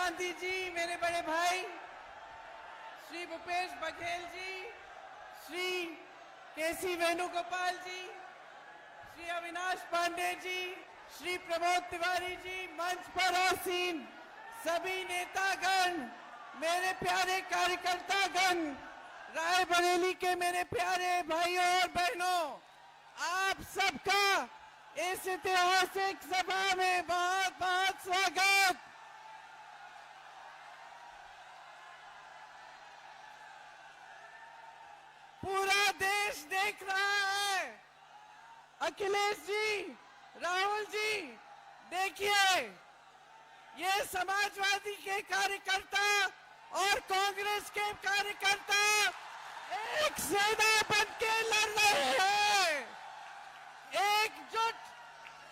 गांधी जी, मेरे बड़े भाई श्री भूपेश बघेल जी, श्री केसी वेणुगोपाल जी, श्री अविनाश पांडे जी, श्री प्रमोद तिवारी जी, मंच पर आसीन सभी नेतागण, मेरे प्यारे कार्यकर्तागण, रायबरेली के मेरे प्यारे भाइयों और बहनों, आप सबका इस ऐतिहासिक सभा में बहुत बहुत स्वागत। पूरा देश देख रहा है। अखिलेश जी, राहुल जी, देखिए ये समाजवादी के कार्यकर्ता और कांग्रेस के कार्यकर्ता एक सेना बनके लड़ रहे हैं, एकजुट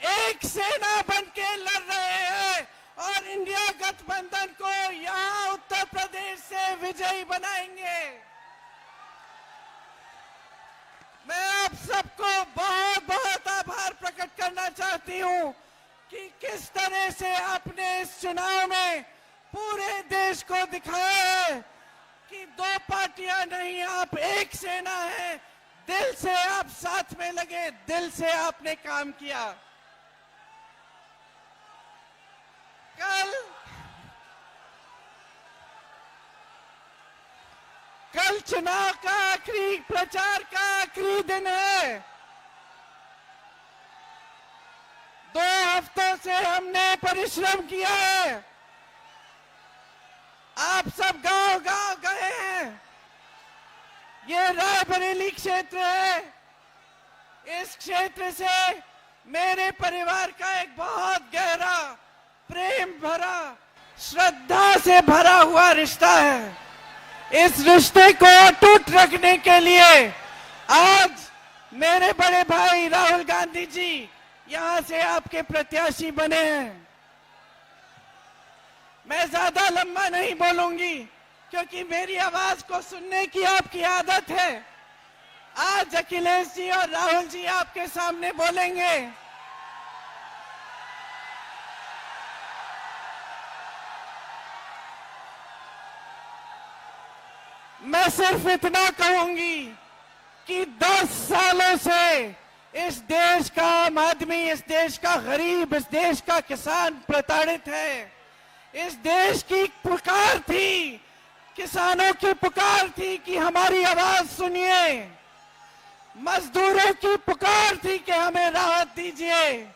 एक सेना बनके लड़ रहे हैं और इंडिया गठबंधन को यहाँ उत्तर प्रदेश से विजयी बनाएंगे। मैं आप सबको बहुत बहुत आभार प्रकट करना चाहती हूँ कि किस तरह से आपने इस चुनाव में पूरे देश को दिखाया है कि दो पार्टियां नहीं, आप एक सेना है। दिल से आप साथ में लगे, दिल से आपने काम किया। कल चुनाव का आखिरी प्रचार का आखिरी दिन है। 2 हफ्तों से हमने परिश्रम किया है। आप सब गांव-गांव गए हैं। ये रायबरेली क्षेत्र है। इस क्षेत्र से मेरे परिवार का एक बहुत गहरा, प्रेम भरा, श्रद्धा से भरा हुआ रिश्ता है। इस रिश्ते को अटूट रखने के लिए आज मेरे बड़े भाई राहुल गांधी जी यहां से आपके प्रत्याशी बने हैं। मैं ज्यादा लंबा नहीं बोलूंगी क्योंकि मेरी आवाज को सुनने की आपकी आदत है। आज अखिलेश जी और राहुल जी आपके सामने बोलेंगे। मैं सिर्फ इतना कहूंगी कि 10 सालों से इस देश का आम आदमी, इस देश का गरीब, इस देश का किसान प्रताड़ित है। इस देश की पुकार थी, किसानों की पुकार थी कि हमारी आवाज सुनिए। मजदूरों की पुकार थी कि हमें राहत दीजिए।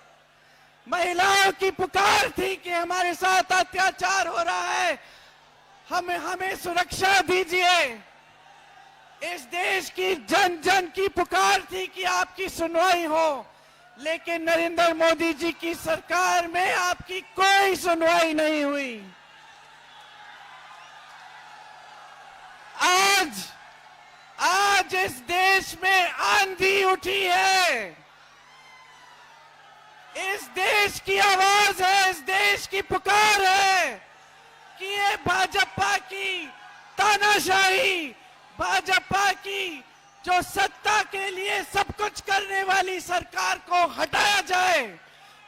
महिलाओं की पुकार थी कि हमारे साथ अत्याचार हो रहा है, हमें सुरक्षा दीजिए। इस देश की जन जन की पुकार थी कि आपकी सुनवाई हो, लेकिन नरेंद्र मोदी जी की सरकार में आपकी कोई सुनवाई नहीं हुई। आज इस देश में आंधी उठी है। इस देश की आवाज है, इस देश की पुकार है कि ये भाजपा की तानाशाही, भाजपा की जो सत्ता के लिए सब कुछ करने वाली सरकार को हटाया जाए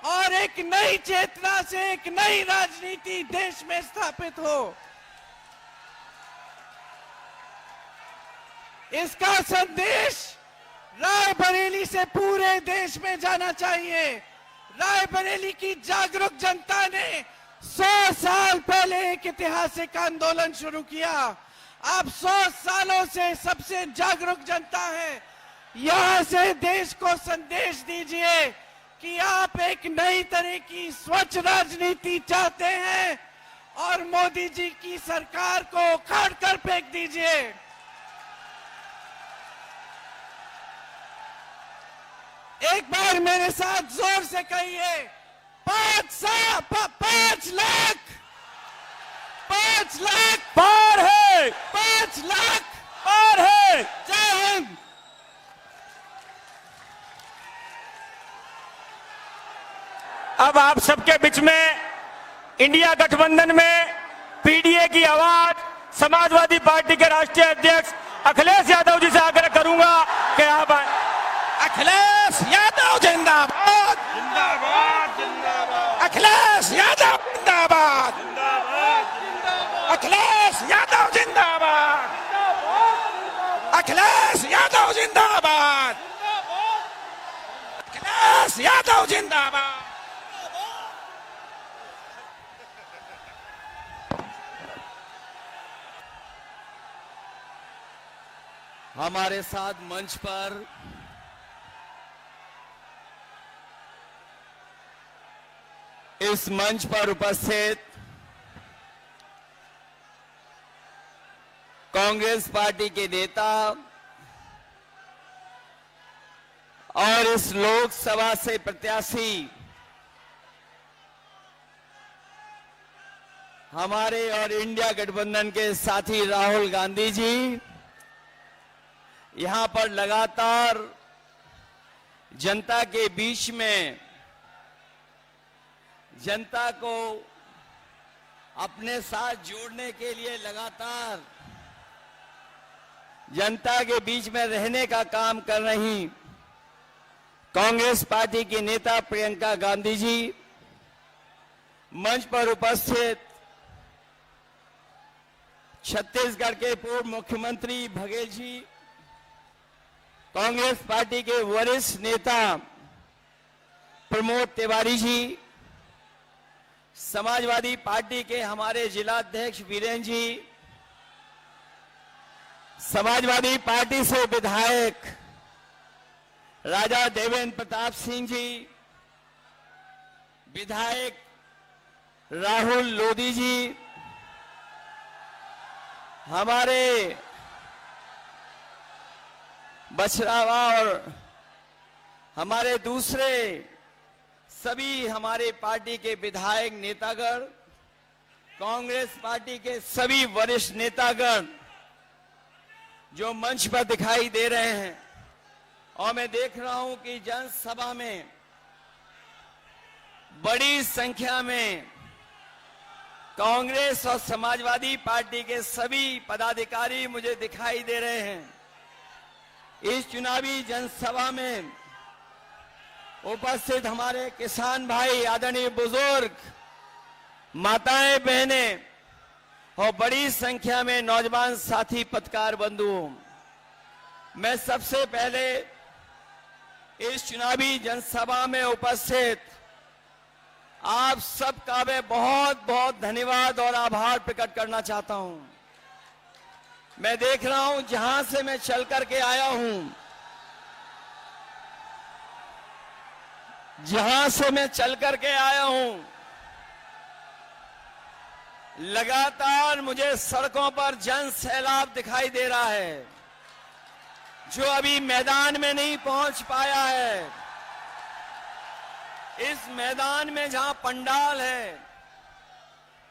और एक नई चेतना से एक नई राजनीति देश में स्थापित हो। इसका संदेश रायबरेली से पूरे देश में जाना चाहिए। रायबरेली की जागरूक जनता ने 100 साल पहले एक ऐतिहासिक आंदोलन शुरू किया। आप 100 सालों से सबसे जागरूक जनता है। यहां से देश को संदेश दीजिए कि आप एक नई तरह की स्वच्छ राजनीति चाहते हैं और मोदी जी की सरकार को उखाड़ कर फेंक दीजिए। एक बार मेरे साथ जोर से कहिए, 5 लाख पार है, 5 लाख पार है। जय हिंद। अब आप सबके बीच में इंडिया गठबंधन में पीडीए की आवाज समाजवादी पार्टी के राष्ट्रीय अध्यक्ष अखिलेश यादव जी से आग्रह करूंगा कि आप अखिलेश यादव जिंदाबाद, जिंदाबाद जिंदाबाद, अखिलेश यादव जिंदाबाद। जिंदाबाद। अखिलेश यादव जिंदाबाद, अखिलेश यादव जिंदाबाद, अखिलेश यादव जिंदाबाद। हमारे साथ मंच पर इस मंच पर उपस्थित कांग्रेस पार्टी के नेता और इस लोकसभा से प्रत्याशी हमारे और इंडिया गठबंधन के साथी राहुल गांधी जी यहां पर लगातार जनता के बीच में जनता को अपने साथ जोड़ने के लिए लगातार जनता के बीच में रहने का काम कर रही कांग्रेस पार्टी की नेता प्रियंका गांधी जी, मंच पर उपस्थित छत्तीसगढ़ के पूर्व मुख्यमंत्री बघेल जी, कांग्रेस पार्टी के वरिष्ठ नेता प्रमोद तिवारी जी, समाजवादी पार्टी के हमारे जिलाध्यक्ष वीरेंद्र जी, समाजवादी पार्टी से विधायक राजा देवेंद्र प्रताप सिंह जी, विधायक राहुल लोधी जी, हमारे बछरावा और हमारे दूसरे सभी हमारे पार्टी के विधायक नेतागण, कांग्रेस पार्टी के सभी वरिष्ठ नेतागण जो मंच पर दिखाई दे रहे हैं, और मैं देख रहा हूं कि जनसभा में बड़ी संख्या में कांग्रेस और समाजवादी पार्टी के सभी पदाधिकारी मुझे दिखाई दे रहे हैं। इस चुनावी जनसभा में उपस्थित हमारे किसान भाई, आदरणीय बुजुर्ग, माताएं, बहनें और बड़ी संख्या में नौजवान साथी पत्रकार बंधुओं, मैं सबसे पहले इस चुनावी जनसभा में उपस्थित आप सबका मैं बहुत बहुत धन्यवाद और आभार प्रकट करना चाहता हूं। मैं देख रहा हूं जहां से मैं चल करके आया हूं, जहां से मैं चल करके आया हूं, लगातार मुझे सड़कों पर जन सैलाब दिखाई दे रहा है जो अभी मैदान में नहीं पहुंच पाया है। इस मैदान में जहां पंडाल है,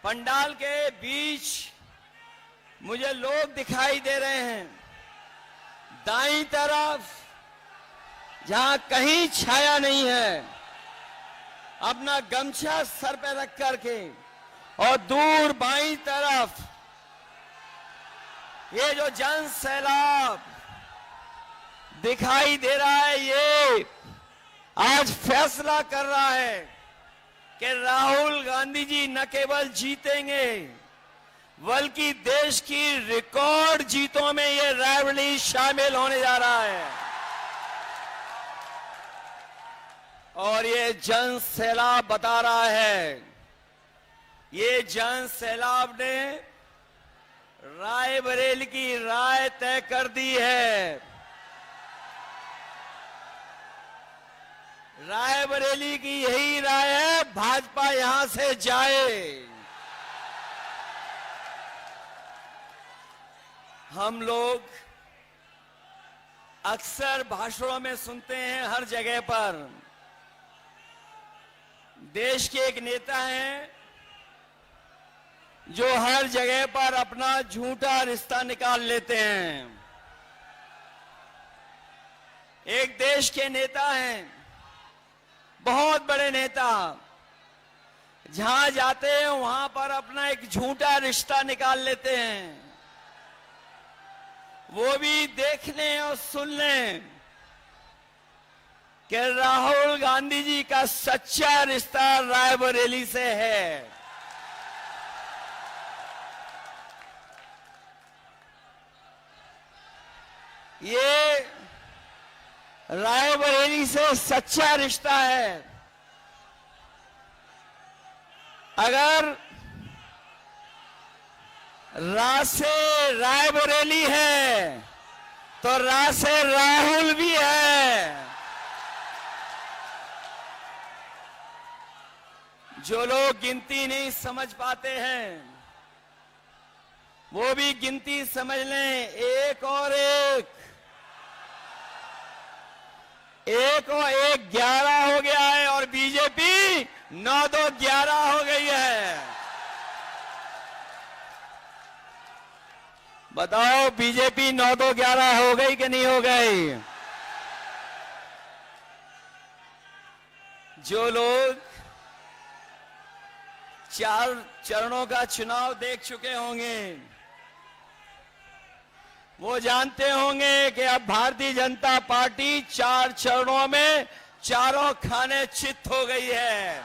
पंडाल के बीच मुझे लोग दिखाई दे रहे हैं। दाईं तरफ जहां कहीं छाया नहीं है, अपना गमछा सर पे रख करके, और दूर बाईं तरफ ये जो जन सैलाब दिखाई दे रहा है, ये आज फैसला कर रहा है कि राहुल गांधी जी न केवल जीतेंगे बल्कि देश की रिकॉर्ड जीतों में ये रायबरेली शामिल होने जा रहा है। और ये जन सैलाब बता रहा है, ये जन सैलाब ने रायबरेली की राय तय कर दी है। रायबरेली की यही राय है, भाजपा यहां से जाए। हम लोग अक्सर भाषणों में सुनते हैं हर जगह पर, देश के एक नेता हैं जो हर जगह पर अपना झूठा रिश्ता निकाल लेते हैं। एक देश के नेता हैं, बहुत बड़े नेता, जहां जाते हैं वहां पर अपना एक झूठा रिश्ता निकाल लेते हैं। वो भी देख लें और सुन लें कि राहुल गांधी जी का सच्चा रिश्ता रायबरेली से है। ये रायबरेली से सच्चा रिश्ता है। अगर रा से रायबरेली है तो रा से राहुल भी है। जो लोग गिनती नहीं समझ पाते हैं वो भी गिनती समझ लें। एक और एक 11 हो गया है और बीजेपी 9-2-11 हो गई है। बताओ बीजेपी 9-2-11 हो गई कि नहीं हो गई? जो लोग 4 चरणों का चुनाव देख चुके होंगे वो जानते होंगे कि अब भारतीय जनता पार्टी 4 चरणों में चारों खाने चित हो गई है।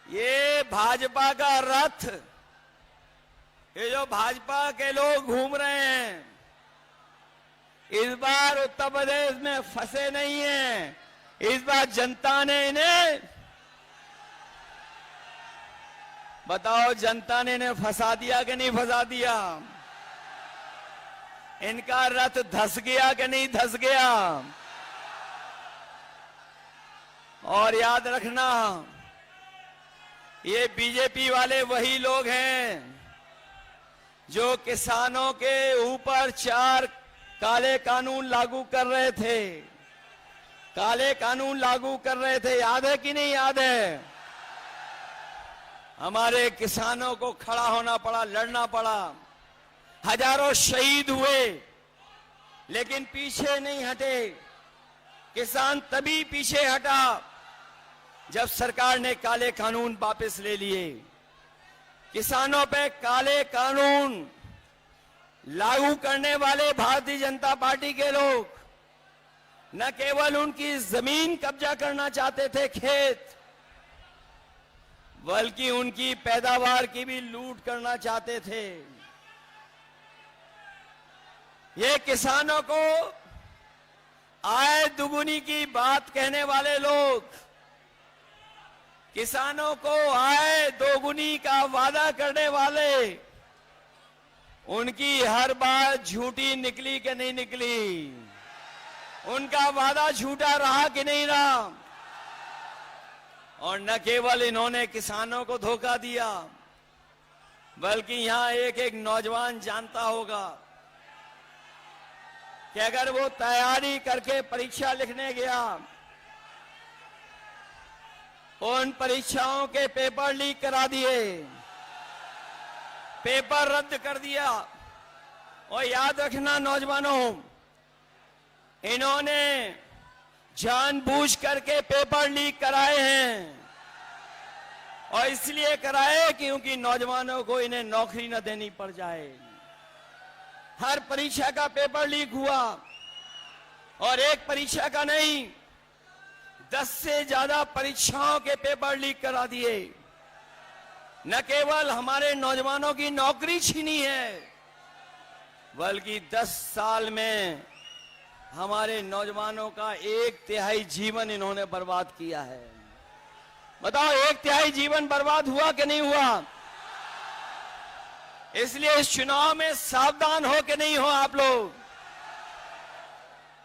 ये भाजपा का रथ, ये जो भाजपा के लोग घूम रहे हैं, इस बार उत्तर प्रदेश में फंसे नहीं हैं। इस बार जनता ने इन्हें, बताओ जनता ने इन्हें फंसा दिया कि नहीं फंसा दिया? इनका रथ धस गया कि नहीं धस गया? और याद रखना, ये बीजेपी वाले वही लोग हैं जो किसानों के ऊपर 4 काले कानून लागू कर रहे थे। काले कानून लागू कर रहे थे, याद है कि नहीं याद है? हमारे किसानों को खड़ा होना पड़ा, लड़ना पड़ा, हजारों शहीद हुए, लेकिन पीछे नहीं हटे। किसान तभी पीछे हटा जब सरकार ने काले कानून वापस ले लिए। किसानों पे काले कानून लागू करने वाले भारतीय जनता पार्टी के लोग न केवल उनकी जमीन कब्जा करना चाहते थे, खेत, बल्कि उनकी पैदावार की भी लूट करना चाहते थे। ये किसानों को आय दुगुनी की बात कहने वाले लोग, किसानों को आय दोगुनी का वादा करने वाले, उनकी हर बात झूठी निकली कि नहीं निकली? उनका वादा झूठा रहा कि नहीं रहा? और न केवल इन्होंने किसानों को धोखा दिया, बल्कि यहां एक नौजवान जानता होगा कि अगर वो तैयारी करके परीक्षा लिखने गया, उन परीक्षाओं के पेपर लीक करा दिए, पेपर रद्द कर दिया। और याद रखना नौजवानों, इन्होंने जानबूझ करके पेपर लीक कराए हैं, और इसलिए कराए क्योंकि नौजवानों को इन्हें नौकरी न देनी पड़ जाए। हर परीक्षा का पेपर लीक हुआ, और एक परीक्षा का नहीं, 10 से ज्यादा परीक्षाओं के पेपर लीक करा दिए। न केवल हमारे नौजवानों की नौकरी छीनी है, बल्कि 10 साल में हमारे नौजवानों का 1/3 जीवन इन्होंने बर्बाद किया है। बताओ 1/3 जीवन बर्बाद हुआ कि नहीं हुआ? इसलिए इस चुनाव में सावधान हो कि नहीं हो आप लोग।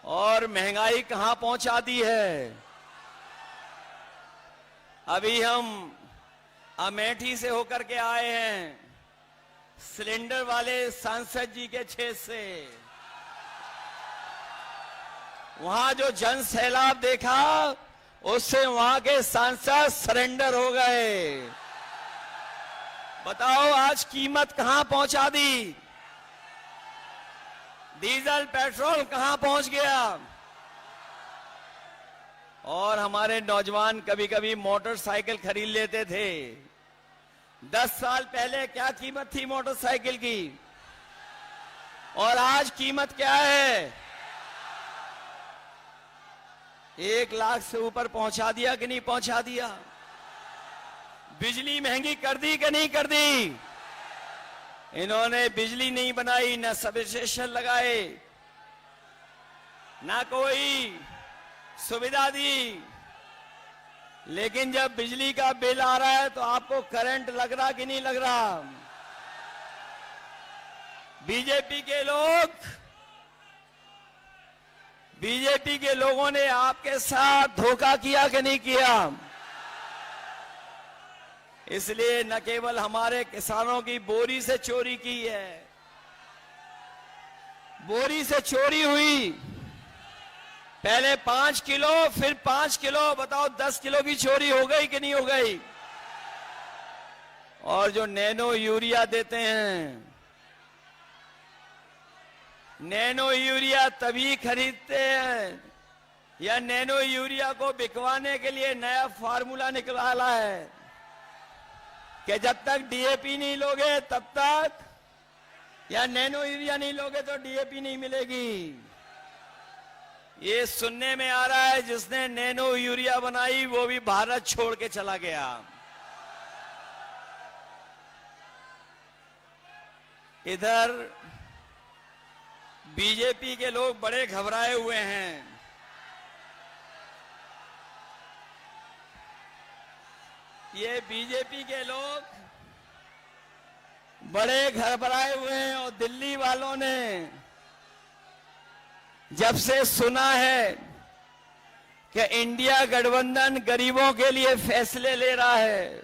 और महंगाई कहां पहुंचा दी है? अभी हम अमेठी से होकर के आए हैं, सिलेंडर वाले सांसद जी के क्षेत्र से। वहां जो जन सैलाब देखा, उससे वहां के सांसद सरेंडर हो गए। बताओ आज कीमत कहां पहुंचा दी? डीजल पेट्रोल कहां पहुंच गया? और हमारे नौजवान कभी कभी मोटरसाइकिल खरीद लेते थे। 10 साल पहले क्या कीमत थी मोटरसाइकिल की, और आज कीमत क्या है? 1 लाख से ऊपर पहुंचा दिया कि नहीं पहुंचा दिया? बिजली महंगी कर दी कि नहीं कर दी? इन्होंने बिजली नहीं बनाई, ना सब स्टेशन लगाए, ना कोई सुविधा दी। लेकिन जब बिजली का बिल आ रहा है तो आपको करंट लग रहा कि नहीं लग रहा? बीजेपी के लोगों ने आपके साथ धोखा किया कि नहीं किया? इसलिए न केवल हमारे किसानों की बोरी से चोरी की है, बोरी से चोरी हुई, पहले 5 किलो, फिर 5 किलो, बताओ 10 किलो की चोरी हो गई कि नहीं हो गई? और जो नैनो यूरिया देते हैं, नैनो यूरिया तभी खरीदते हैं या नैनो यूरिया को बिकवाने के लिए नया फार्मूला निकाला है कि जब तक डीएपी नहीं लोगे तब तक, या नैनो यूरिया नहीं लोगे तो डीएपी नहीं मिलेगी। ये सुनने में आ रहा है जिसने नैनो यूरिया बनाई वो भी भारत छोड़ के चला गया। इधर बीजेपी के लोग बड़े घबराए हुए हैं। ये बीजेपी के लोग बड़े घबराए हुए हैं और दिल्ली वालों ने जब से सुना है कि इंडिया गठबंधन गरीबों के लिए फैसले ले रहा है,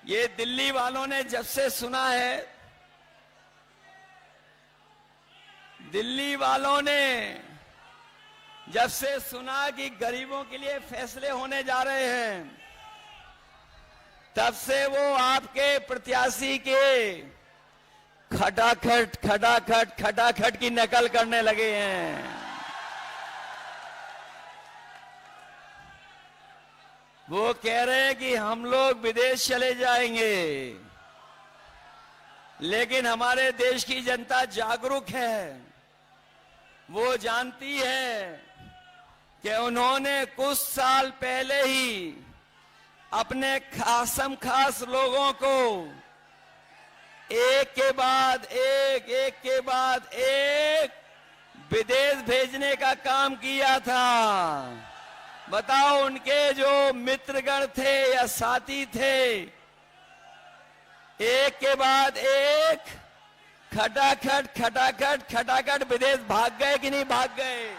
ये दिल्ली वालों ने जब से सुना है, दिल्ली वालों ने जब से सुना कि गरीबों के लिए फैसले होने जा रहे हैं, तब से वो आपके प्रत्याशी के खटाखट की नकल करने लगे हैं। वो कह रहे हैं कि हम लोग विदेश चले जाएंगे, लेकिन हमारे देश की जनता जागरूक है। वो जानती है कि उन्होंने कुछ साल पहले ही अपने खासम खास लोगों को एक के बाद एक विदेश भेजने का काम किया था। बताओ, उनके जो मित्रगण थे या साथी थे, एक के बाद एक खटाखट विदेश भाग गए कि नहीं भाग गए?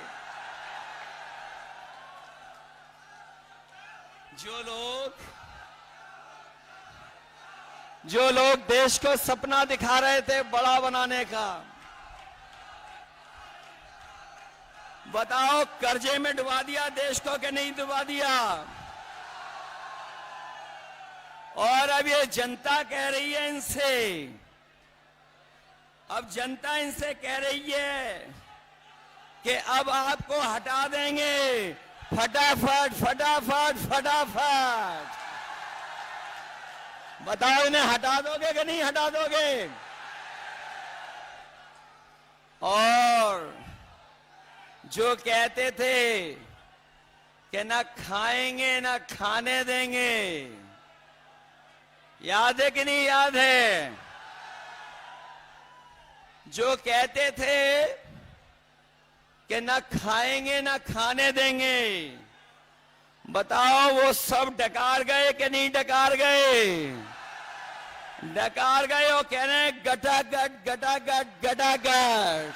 जो लोग देश को सपना दिखा रहे थे बड़ा बनाने का, बताओ कर्जे में डुबा दिया देश को कि नहीं डुबा दिया? और अब ये जनता कह रही है इनसे, अब जनता इनसे कह रही है कि अब आपको हटा देंगे फटाफट। बताओ इन्हें हटा दोगे कि नहीं हटा दोगे? और जो कहते थे कि ना खाएंगे ना खाने देंगे, याद है कि नहीं याद है? जो कहते थे कि ना खाएंगे ना खाने देंगे, बताओ वो सब डकार गए कि नहीं डकार गए? डकार गए और कह रहे हैं गटागट।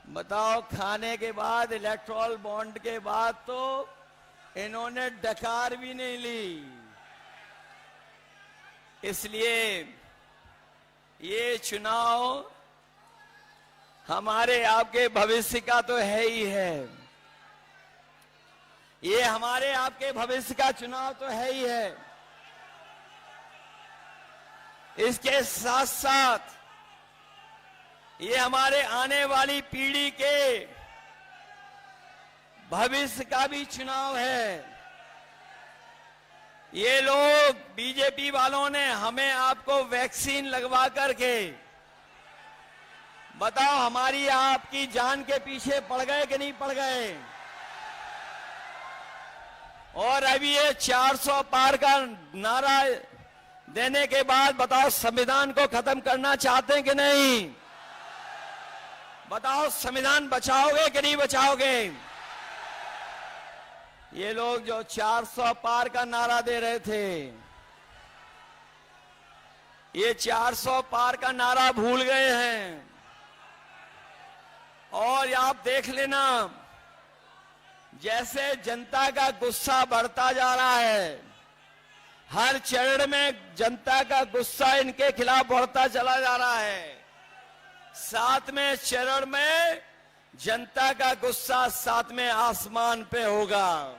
बताओ, खाने के बाद, इलेक्ट्रॉल बॉन्ड के बाद तो इन्होंने डकार भी नहीं ली। इसलिए ये चुनाव हमारे आपके भविष्य का तो है ही है। ये हमारे आपके भविष्य का चुनाव तो है ही है। इसके साथ साथ ये हमारे आने वाली पीढ़ी के भविष्य का भी चुनाव है। ये लोग बीजेपी वालों ने हमें आपको वैक्सीन लगवा करके, बताओ हमारी आपकी जान के पीछे पड़ गए कि नहीं पड़ गए? और अभी ये 400 पार का नारा देने के बाद बताओ संविधान को खत्म करना चाहते हैं कि नहीं? बताओ संविधान बचाओगे कि नहीं बचाओगे? ये लोग जो 400 पार का नारा दे रहे थे, ये 400 पार का नारा भूल गए हैं। और आप देख लेना, जैसे जनता का गुस्सा बढ़ता जा रहा है, हर चरण में जनता का गुस्सा इनके खिलाफ बढ़ता चला जा रहा है। 7वें चरण में जनता का गुस्सा 7वें आसमान पे होगा।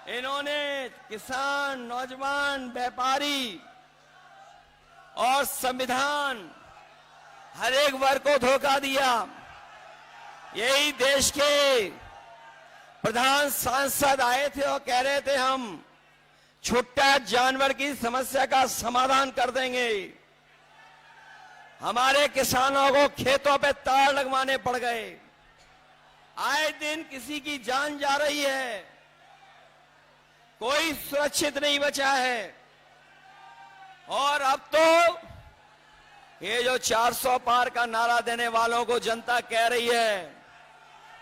इन्होंने किसान, नौजवान, व्यापारी और संविधान हर एक वर्ग को धोखा दिया। यही देश के प्रधान सांसद आए थे और कह रहे थे हम छुट्टा जानवर की समस्या का समाधान कर देंगे। हमारे किसानों को खेतों पे तार लगवाने पड़ गए। आए दिन किसी की जान जा रही है, कोई सुरक्षित नहीं बचा है। और अब तो ये जो 400 पार का नारा देने वालों को जनता कह रही है,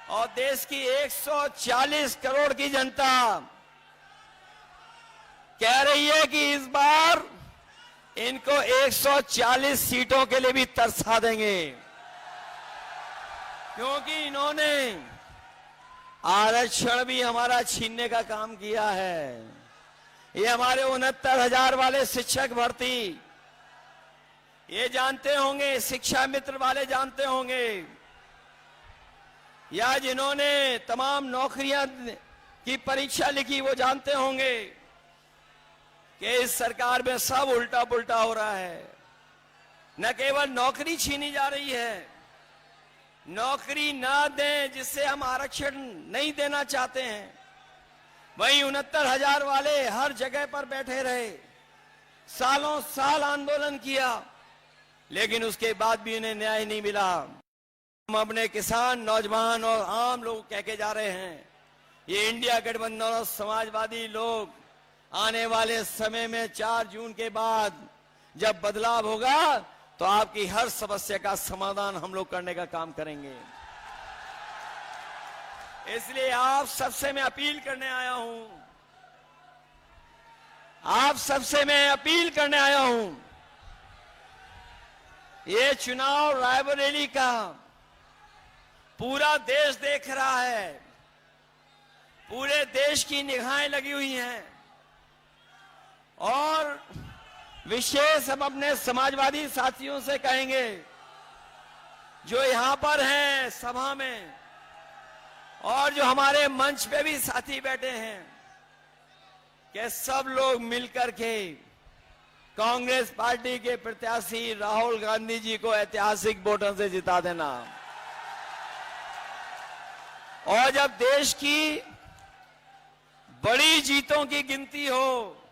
और देश की 140 करोड़ की जनता कह रही है कि इस बार इनको 140 सीटों के लिए भी तरसा देंगे, क्योंकि इन्होंने आरक्षण भी हमारा छीनने का काम किया है। ये हमारे 69,000 वाले शिक्षक भर्ती, ये जानते होंगे, शिक्षा मित्र वाले जानते होंगे, या जिन्होंने तमाम नौकरियां की परीक्षा लिखी वो जानते होंगे कि इस सरकार में सब उल्टा पुल्टा हो रहा है। न केवल नौकरी छीनी जा रही है, नौकरी ना दें जिससे हम आरक्षण नहीं देना चाहते हैं, वहीं 69,000 वाले हर जगह पर बैठे रहे, सालों साल आंदोलन किया, लेकिन उसके बाद भी उन्हें न्याय नहीं मिला। हम अपने किसान, नौजवान और आम लोग कह के जा रहे हैं, ये इंडिया गठबंधन और समाजवादी लोग आने वाले समय में 4 जून के बाद जब बदलाव होगा तो आपकी हर समस्या का समाधान हम लोग करने का काम करेंगे। इसलिए आप सबसे मैं अपील करने आया हूं, आप सबसे मैं अपील करने आया हूं, ये चुनाव रायबरेली का पूरा देश देख रहा है, पूरे देश की निगाहें लगी हुई हैं, और विशेष हम अपने समाजवादी साथियों से कहेंगे जो यहां पर हैं सभा में, और जो हमारे मंच पे भी साथी बैठे हैं, कि सब लोग मिलकर के कांग्रेस पार्टी के प्रत्याशी राहुल गांधी जी को ऐतिहासिक वोटों से जिता देना। और जब देश की बड़ी जीतों की गिनती हो,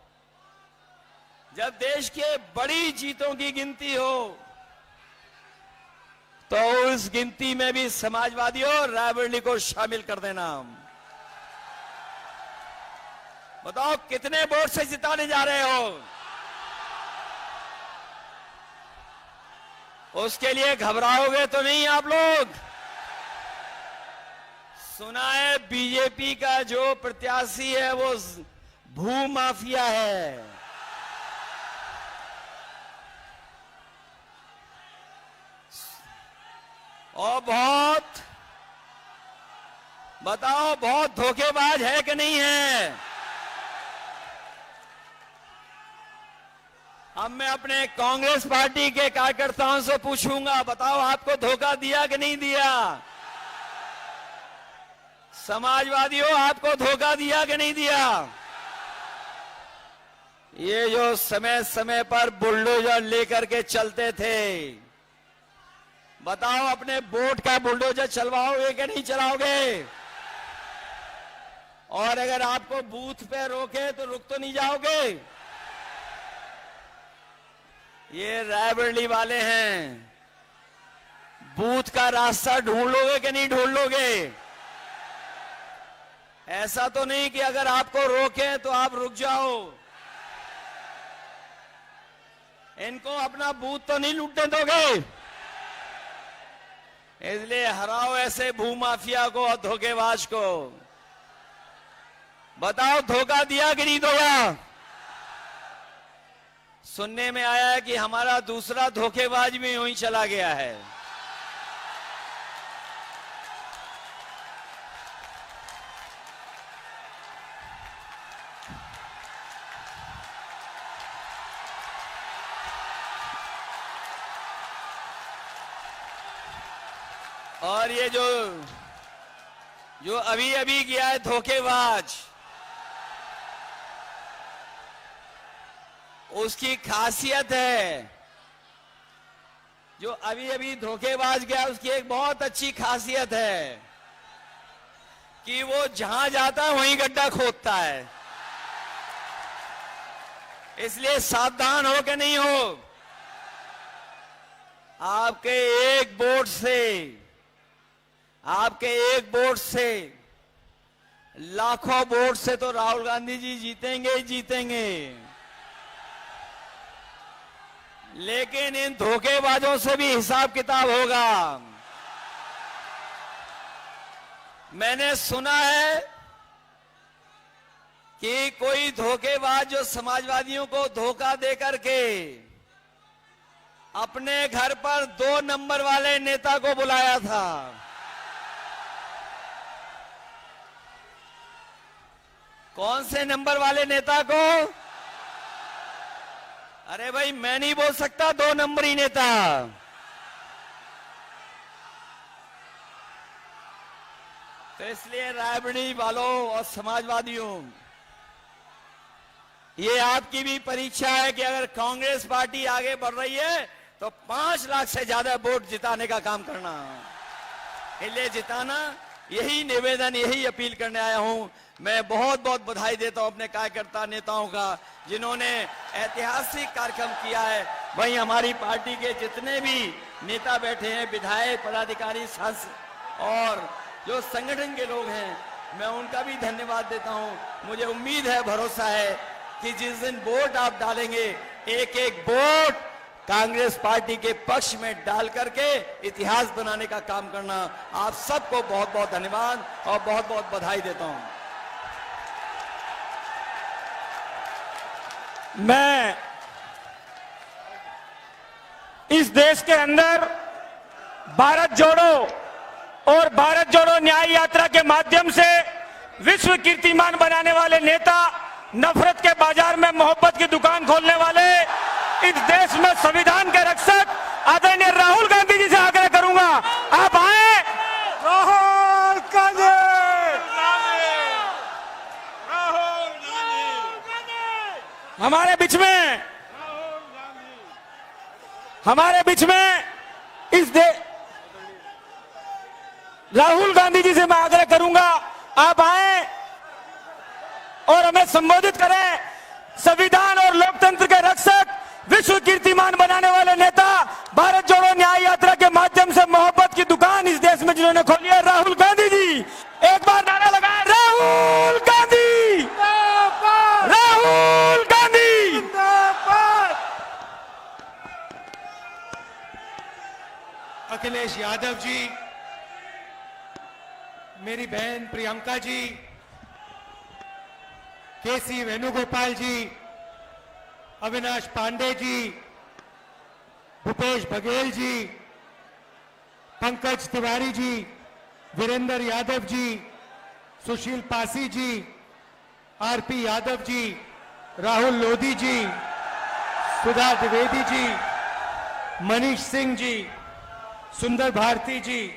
जब देश के बड़ी जीतों की गिनती हो, तो उस गिनती में भी समाजवादियों और रायबरेली को शामिल कर देना। बताओ कितने वोट से जिताने जा रहे हो? उसके लिए घबराओगे तो नहीं आप लोग? सुना है बीजेपी का जो प्रत्याशी है वो भू माफिया है। और बताओ बहुत धोखेबाज है कि नहीं है? अब मैं अपने कांग्रेस पार्टी के कार्यकर्ताओं से पूछूंगा, बताओ आपको धोखा दिया कि नहीं दिया? समाजवादियों आपको धोखा दिया कि नहीं दिया? ये जो समय समय पर बुलडोजर लेकर के चलते थे, बताओ अपने वोट का बुलडोजर चलवाओगे कि नहीं चलाओगे? और अगर आपको बूथ पे रोके तो रुक तो नहीं जाओगे? ये रायबरेली वाले हैं, बूथ का रास्ता ढूंढ लोगे कि नहीं ढूंढ लोगे? ऐसा तो नहीं कि अगर आपको रोके तो आप रुक जाओ। इनको अपना बूथ तो नहीं लूटने दोगे, इसलिए हराओ ऐसे भूमाफिया को और धोखेबाज को। बताओ धोखा दिया कि नहीं दिया? सुनने में आया है कि हमारा दूसरा धोखेबाज भी यूं ही चला गया है। और ये जो अभी अभी गया है धोखेबाज, उसकी खासियत है, जो अभी अभी धोखेबाज गया उसकी एक बहुत अच्छी खासियत है कि वो जहां जाता है वहीं गड्ढा खोदता है। इसलिए सावधान हो कि नहीं हो। आपके एक वोट से लाखों वोट से तो राहुल गांधी जी जीतेंगे ही जीतेंगे, लेकिन इन धोखेबाजों से भी हिसाब किताब होगा। मैंने सुना है कि कोई धोखेबाज जो समाजवादियों को धोखा दे करके अपने घर पर 2 नंबर वाले नेता को बुलाया था। कौन से नंबर वाले नेता को? अरे भाई मैं नहीं बोल सकता 2 नंबरी नेता। तो इसलिए रायबरेली वालों और समाजवादियों, ये आपकी भी परीक्षा है कि अगर कांग्रेस पार्टी आगे बढ़ रही है तो 5 लाख से ज्यादा वोट जिताने का काम करना, इसलिए जिताना। यही निवेदन, यही अपील करने आया हूं। मैं बहुत बहुत बधाई देता हूं अपने कार्यकर्ता नेताओं का, जिन्होंने ऐतिहासिक कार्यक्रम किया है। वहीं हमारी पार्टी के जितने भी नेता बैठे हैं, विधायक, पदाधिकारी, सांसद और जो संगठन के लोग हैं, मैं उनका भी धन्यवाद देता हूं। मुझे उम्मीद है, भरोसा है कि जिस दिन वोट आप डालेंगे, एक एक वोट कांग्रेस पार्टी के पक्ष में डाल करके इतिहास बनाने का काम करना। आप सबको बहुत बहुत धन्यवाद और बहुत बहुत बधाई देता हूं। मैं इस देश के अंदर भारत जोड़ो और भारत जोड़ो न्याय यात्रा के माध्यम से विश्व कीर्तिमान बनाने वाले नेता, नफरत के बाजार में मोहब्बत की दुकान खोलने वाले, इस देश में संविधान के रक्षक आदरणीय राहुल गांधी जी से आग्रह करूंगा, आप आए। राहुल गांधी, हमारे बीच में राहुल गांधी जी से मैं आग्रह करूंगा, आप आए और हमें संबोधित करें। संविधान और लोकतंत्र के रक्षक, विश्व कीर्तिमान बनाने वाले नेता, भारत जोड़ो न्याय यात्रा के माध्यम से मोहब्बत की दुकान इस देश में जिन्होंने खोली है, राहुल गांधी जी। एक बार नारा लगाए, राहुल गांधी, राहुल गांधी। अखिलेश यादव जी, मेरी बहन प्रियंका जी, केसी वेणुगोपाल जी, अविनाश पांडे जी, भूपेश बघेल जी, पंकज तिवारी जी, वीरेंद्र यादव जी, सुशील पासी जी, आरपी यादव जी, राहुल लोधी जी, सुधा द्विवेदी जी, मनीष सिंह जी, सुंदर भारती जी,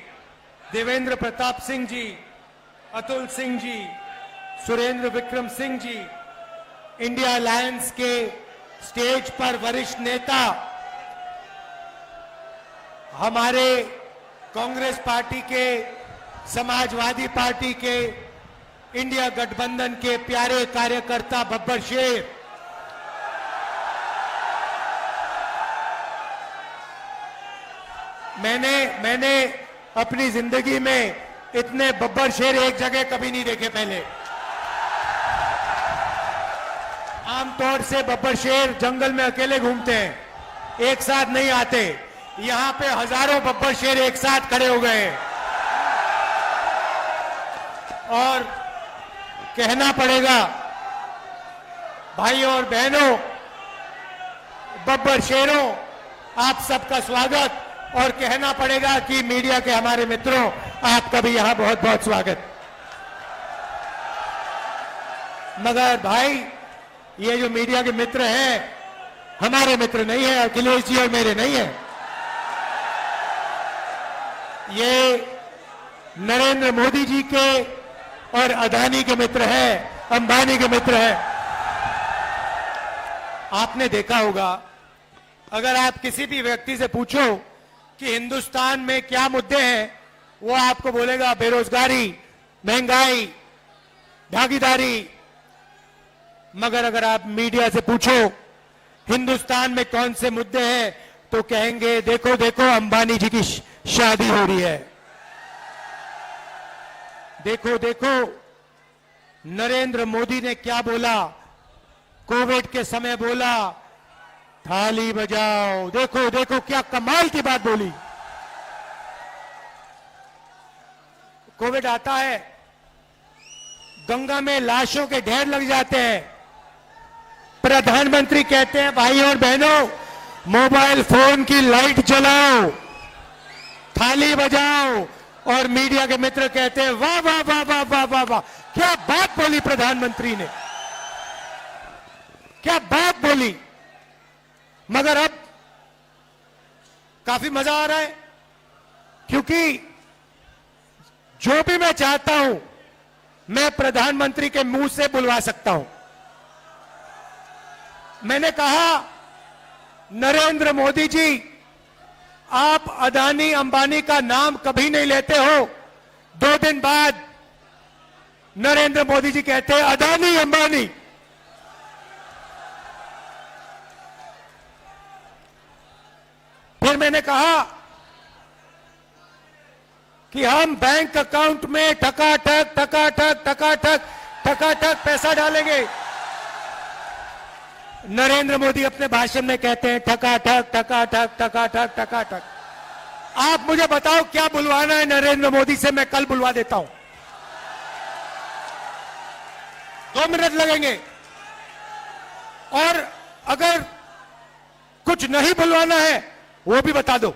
देवेंद्र प्रताप सिंह जी, अतुल सिंह जी, सुरेंद्र विक्रम सिंह जी, इंडिया अलायंस के स्टेज पर वरिष्ठ नेता, हमारे कांग्रेस पार्टी के, समाजवादी पार्टी के, इंडिया गठबंधन के प्यारे कार्यकर्ता बब्बर शेर, मैंने अपनी जिंदगी में इतने बब्बर शेर एक जगह कभी नहीं देखे पहले। आमतौर से बब्बर शेर जंगल में अकेले घूमते हैं, एक साथ नहीं आते। यहां पे हजारों बब्बर शेर एक साथ खड़े हो गए और कहना पड़ेगा भाइयों और बहनों, बब्बर शेरों, आप सबका स्वागत। और कहना पड़ेगा कि मीडिया के हमारे मित्रों, आपका भी यहां बहुत बहुत स्वागत। मगर भाई, ये जो मीडिया के मित्र हैं, हमारे मित्र नहीं है, अखिलेश जी और मेरे नहीं है। ये नरेंद्र मोदी जी के और अदानी के मित्र हैं, अंबानी के मित्र हैं। आपने देखा होगा, अगर आप किसी भी व्यक्ति से पूछो कि हिंदुस्तान में क्या मुद्दे हैं, वो आपको बोलेगा बेरोजगारी, महंगाई, भागीदारी। मगर अगर आप मीडिया से पूछो हिंदुस्तान में कौन से मुद्दे हैं, तो कहेंगे देखो देखो अंबानी जी की शादी हो रही है, देखो देखो नरेंद्र मोदी ने क्या बोला, कोविड के समय बोला थाली बजाओ, देखो देखो क्या कमाल की बात बोली। कोविड आता है, गंगा में लाशों के ढेर लग जाते हैं, प्रधानमंत्री कहते हैं भाई और बहनों, मोबाइल फोन की लाइट जलाओ, थाली बजाओ, और मीडिया के मित्र कहते हैं वाह वाह वाह वाह वाह वाह वाह, क्या बात बोली प्रधानमंत्री ने, क्या बात बोली। मगर अब काफी मजा आ रहा है, क्योंकि जो भी मैं चाहता हूं मैं प्रधानमंत्री के मुंह से बुलवा सकता हूं। मैंने कहा नरेंद्र मोदी जी, आप अदानी अंबानी का नाम कभी नहीं लेते हो, 2 दिन बाद नरेंद्र मोदी जी कहते हैं अदानी अंबानी। फिर मैंने कहा कि हम बैंक अकाउंट में ठकाठक ठकाठक ठकाठक ठकाठक पैसा डालेंगे। नरेंद्र मोदी अपने भाषण में कहते हैं ठकाठक ठकाठक ठकाठक ठकाठक। आप मुझे बताओ क्या बुलवाना है नरेंद्र मोदी से, मैं कल बुलवा देता हूं, 2 मिनट लगेंगे। और अगर कुछ नहीं बुलवाना है वो भी बता दो।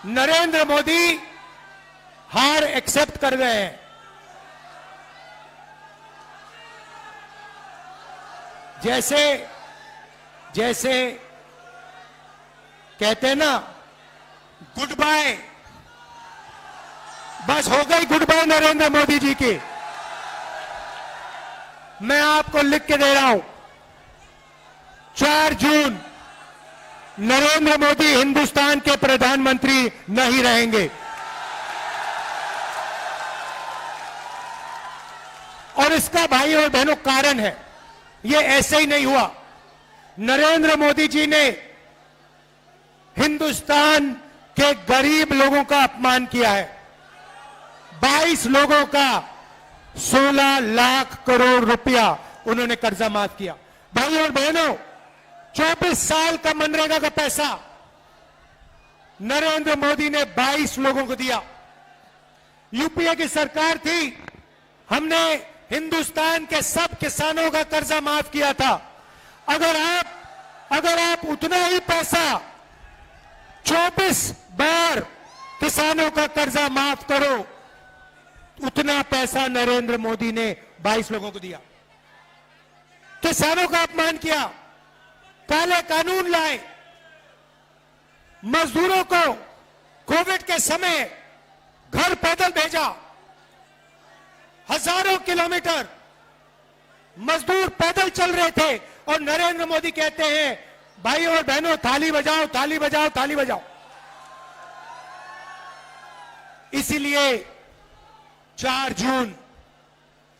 नरेंद्र मोदी हार एक्सेप्ट कर गए हैं। जैसे जैसे कहते हैं ना गुड बाय, बस हो गई गुड बाय नरेंद्र मोदी जी की। मैं आपको लिख के दे रहा हूं, 4 जून नरेंद्र मोदी हिंदुस्तान के प्रधानमंत्री नहीं रहेंगे। और इसका भाई और बहनों कारण है, ये ऐसे ही नहीं हुआ। नरेंद्र मोदी जी ने हिंदुस्तान के गरीब लोगों का अपमान किया है। 22 लोगों का 16 लाख करोड़ रुपया उन्होंने कर्जा माफ किया। भाई और बहनों, 24 साल का मनरेगा का पैसा नरेंद्र मोदी ने 22 लोगों को दिया। यूपीए की सरकार थी, हमने हिंदुस्तान के सब किसानों का कर्जा माफ किया था। अगर आप उतना ही पैसा 24 बार किसानों का कर्जा माफ करो, उतना पैसा नरेंद्र मोदी ने 22 लोगों को दिया। किसानों का अपमान किया, काले कानून लाए, मजदूरों को कोविड के समय घर पैदल भेजा, हजारों किलोमीटर मजदूर पैदल चल रहे थे, और नरेंद्र मोदी कहते हैं भाई और बहनों थाली बजाओ थाली बजाओ थाली बजाओ। इसीलिए 4 जून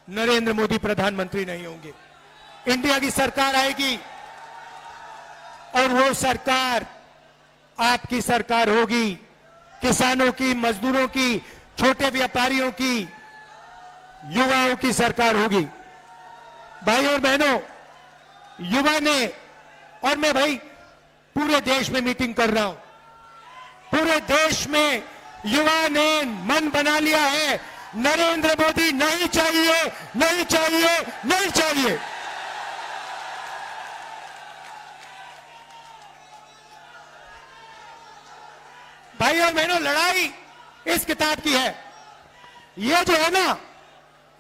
नरेंद्र मोदी प्रधानमंत्री नहीं होंगे, इंडिया की सरकार आएगी, और वो सरकार आपकी सरकार होगी, किसानों की, मजदूरों की, छोटे व्यापारियों की, युवाओं की सरकार होगी। भाई और बहनों, युवा ने, और मैं भाई पूरे देश में मीटिंग कर रहा हूं। पूरे देश में युवा ने मन बना लिया है, नरेंद्र मोदी नहीं चाहिए, नहीं चाहिए, नहीं चाहिए। भाई और बहनों, लड़ाई इस किताब की है। ये जो है ना,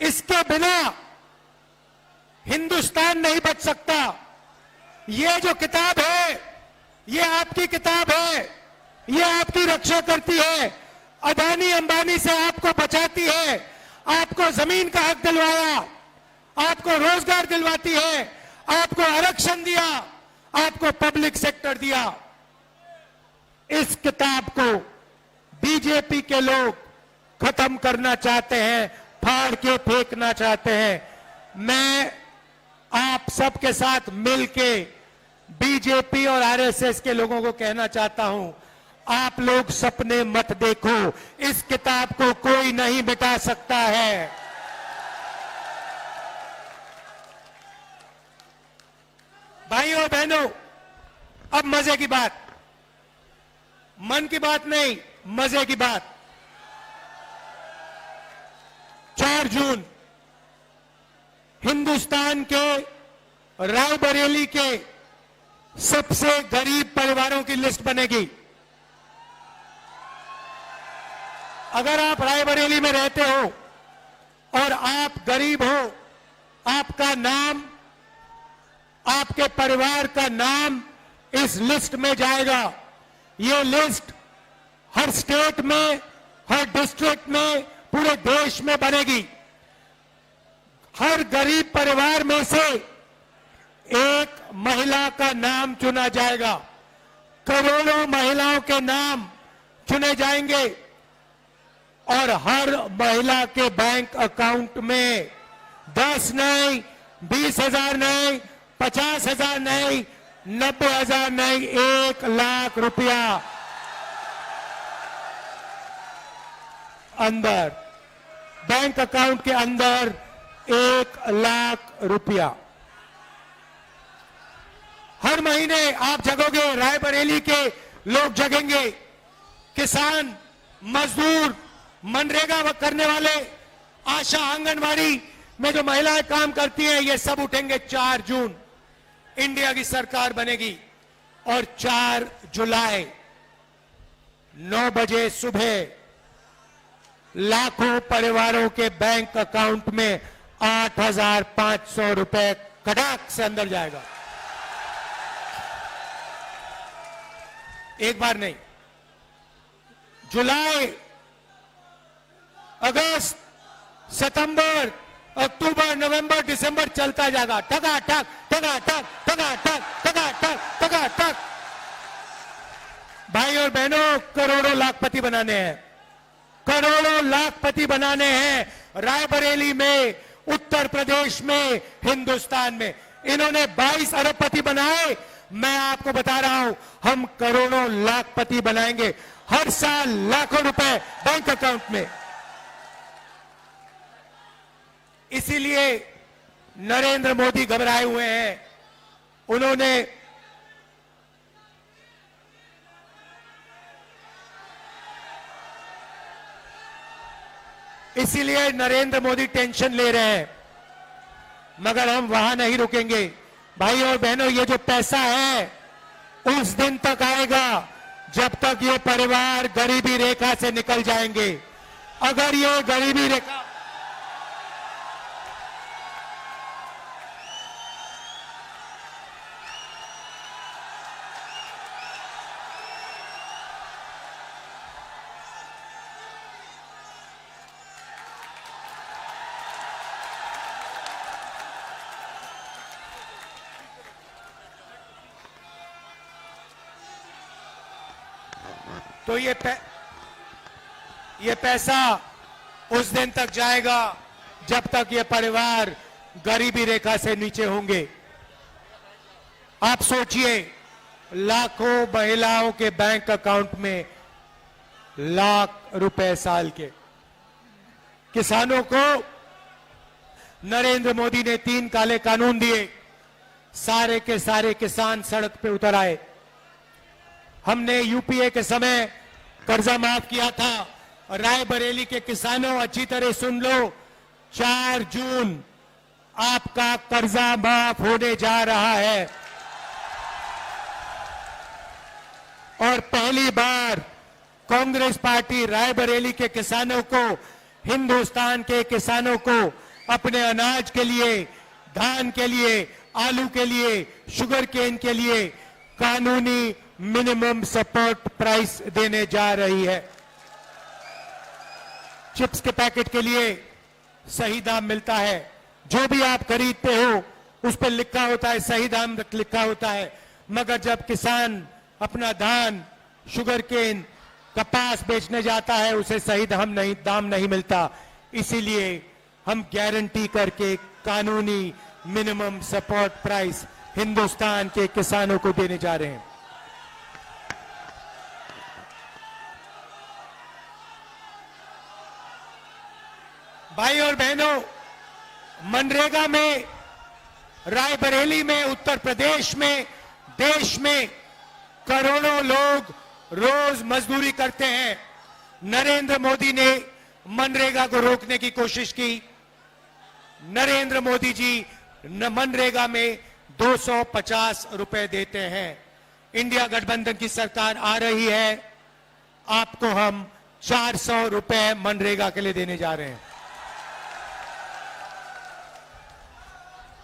इसके बिना हिंदुस्तान नहीं बच सकता। ये जो किताब है, ये आपकी किताब है, ये आपकी रक्षा करती है, अदानी अंबानी से आपको बचाती है, आपको जमीन का हक दिलवाया, आपको रोजगार दिलवाती है, आपको आरक्षण दिया, आपको पब्लिक सेक्टर दिया। इस किताब को बीजेपी के लोग खत्म करना चाहते हैं, फाड़ के फेंकना चाहते हैं। मैं आप सबके साथ मिलके बीजेपी और आरएसएस के लोगों को कहना चाहता हूं, आप लोग सपने मत देखो, इस किताब को कोई नहीं मिटा सकता है। भाइयों बहनों, अब मजे की बात, मन की बात नहीं, मजे की बात। 4 जून हिंदुस्तान के रायबरेली के सबसे गरीब परिवारों की लिस्ट बनेगी। अगर आप रायबरेली में रहते हो और आप गरीब हो, आपका नाम, आपके परिवार का नाम इस लिस्ट में जाएगा। ये लिस्ट हर स्टेट में, हर डिस्ट्रिक्ट में, पूरे देश में बनेगी। हर गरीब परिवार में से एक महिला का नाम चुना जाएगा। करोड़ों महिलाओं के नाम चुने जाएंगे और हर महिला के बैंक अकाउंट में 10 नहीं, 20,000 नहीं, 50,000 नहीं, 90,000 नहीं, 1 लाख रुपया अंदर, बैंक अकाउंट के अंदर 1 लाख रुपया। हर महीने आप जगोगे, रायबरेली के लोग जगेंगे, किसान, मजदूर, मनरेगा करने वाले, आशा आंगनवाड़ी में जो महिलाएं काम करती हैं, ये सब उठेंगे। 4 जून इंडिया की सरकार बनेगी और 4 जुलाई 9 बजे सुबह लाखों परिवारों के बैंक अकाउंट में 8,500 रुपए कड़ाक से अंदर जाएगा। एक बार नहीं, जुलाई, अगस्त, सितंबर, अक्टूबर, नवंबर, दिसंबर चलता जाएगा। ठगा ठग, ठगा ठग, ठगा ठग, ठगा ठग, ठगा ठग। भाई और बहनों, करोड़ों लाखपति बनाने हैं, करोड़ों लाखपति बनाने हैं। रायबरेली में, उत्तर प्रदेश में, हिंदुस्तान में इन्होंने 22 अरबपति बनाए। मैं आपको बता रहा हूं, हम करोड़ों लाखपति बनाएंगे। हर साल लाखों रुपए बैंक अकाउंट में। इसीलिए नरेंद्र मोदी घबराए हुए हैं। उन्होंने इसीलिए नरेंद्र मोदी टेंशन ले रहे हैं, मगर हम वहां नहीं रुकेंगे। भाई और बहनों, ये जो पैसा है उस दिन तक आएगा जब तक ये परिवार गरीबी रेखा से निकल जाएंगे। अगर ये गरीबी रेखा तो ये पैसा उस दिन तक जाएगा जब तक ये परिवार गरीबी रेखा से नीचे होंगे। आप सोचिए, लाखों महिलाओं के बैंक अकाउंट में लाख रुपए साल के। किसानों को नरेंद्र मोदी ने 3 काले कानून दिए, सारे के सारे किसान सड़क पे उतर आए। हमने यूपीए के समय कर्जा माफ किया था। रायबरेली के किसानों, अच्छी तरह सुन लो, 4 जून आपका कर्जा माफ होने जा रहा है और पहली बार कांग्रेस पार्टी रायबरेली के किसानों को, हिंदुस्तान के किसानों को अपने अनाज के लिए, धान के लिए, आलू के लिए, शुगर केन के लिए कानूनी मिनिमम सपोर्ट प्राइस देने जा रही है। चिप्स के पैकेट के लिए सही दाम मिलता है। जो भी आप खरीदते हो उस पर लिखा होता है, सही दाम लिखा होता है, मगर जब किसान अपना धान, शुगर केन, कपास बेचने जाता है उसे सही दाम नहीं मिलता। इसीलिए हम गारंटी करके कानूनी मिनिमम सपोर्ट प्राइस हिंदुस्तान के किसानों को देने जा रहे हैं। भाई और बहनों, मनरेगा में, रायबरेली में, उत्तर प्रदेश में, देश में करोड़ों लोग रोज मजदूरी करते हैं। नरेंद्र मोदी ने मनरेगा को रोकने की कोशिश की। नरेंद्र मोदी जी मनरेगा में 250 रुपए देते हैं। इंडिया गठबंधन की सरकार आ रही है, आपको हम 400 रुपए मनरेगा के लिए देने जा रहे हैं।